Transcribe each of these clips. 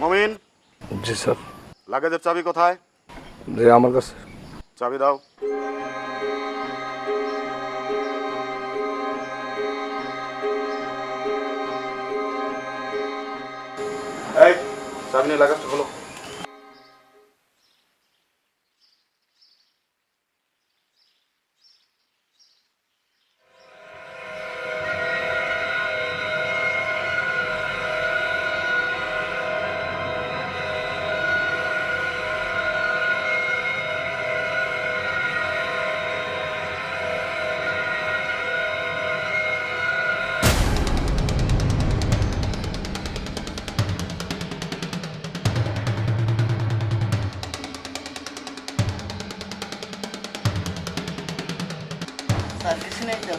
মমিন, জি sir. লাগেজের চাবি কোথায়? জি আমার কাছে। চাবি দাও। এই চাবি নিয়ে লাগেজটা খোলো। সার্ভিস নেই তো।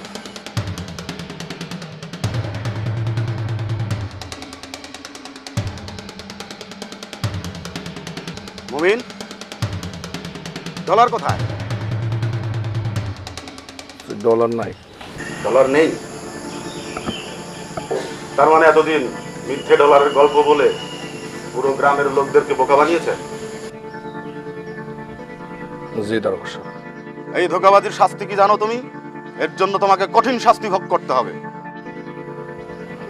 মমিন, ডলার কোথায়? ডলার নাই। ডলার নেই? তার মানে এতদিন মিথ্যে ডলারের গল্প বলে পুরো গ্রামের লোকদেরকে বোকা বানিয়েছে। জি দারোগা সাহেব। এই ধোঁকাবাজির শাস্তি কি জানো তুমি? এর জন্য তোমাকে কঠিন শাস্তি ভোগ করতে হবে।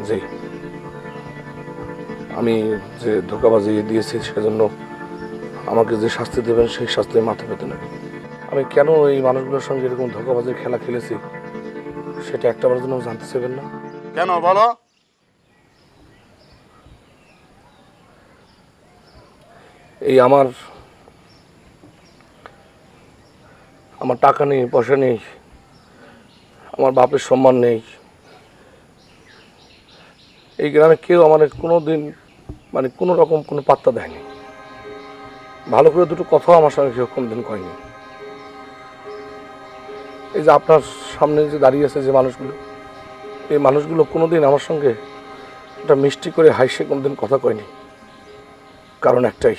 জি, আমি যে ধোঁকাবাজি দিয়েছি সেজন্য আমাকে যে শাস্তি দেবেন সেই শাস্তি মাথা পেতে নেবেন। আমি কেন এই মানুষগুলোর সঙ্গে এরকম ধোঁকাবাজির খেলা খেলেছি সেটা একটাবার জন্য জানতে চাইবেন না? কেন বলো? এই আমার টাকা নেই, পয়সা নেই, আমার বাপের সম্মান নেই। এই গ্রামে কেউ আমার কোনো দিন কোনো রকম কোনো পাত্তা দেয়নি। ভালো করে দুটো কথাও আমার সঙ্গে কেউ কোনোদিন কয়নি। এই যে আপনার সামনে যে দাঁড়িয়ে আছে যে মানুষগুলো, এই মানুষগুলো কোনোদিন আমার সঙ্গে একটা মিষ্টি করে হাসে কোনোদিন কথা কয়নি। কারণ একটাই,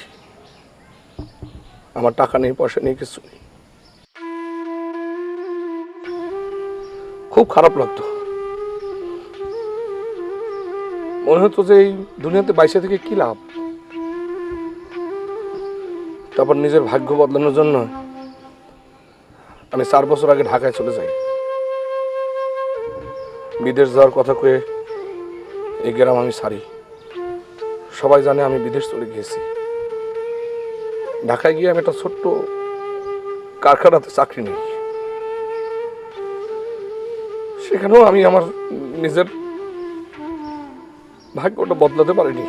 আমার টাকা নেই, পয়সা নেই, কিছু নেই। খুব খারাপ লাগতো, মনে হতো যে এই দুনিয়াতে বাইসে থেকে কি লাভ। তারপর নিজের ভাগ্য বদলানোর জন্য আমি 4 বছর আগে ঢাকায় চলে যাই। বিদেশ যাওয়ার কথা কয়ে এই গ্রাম আমি ছাড়ি। সবাই জানে আমি বিদেশ চলে গিয়েছি। ঢাকায় গিয়ে আমি একটা ছোট্ট কারখানাতে চাকরি নিই। সেখানেও আমি আমার নিজের ভাগ্যটা বদলাতে পারিনি।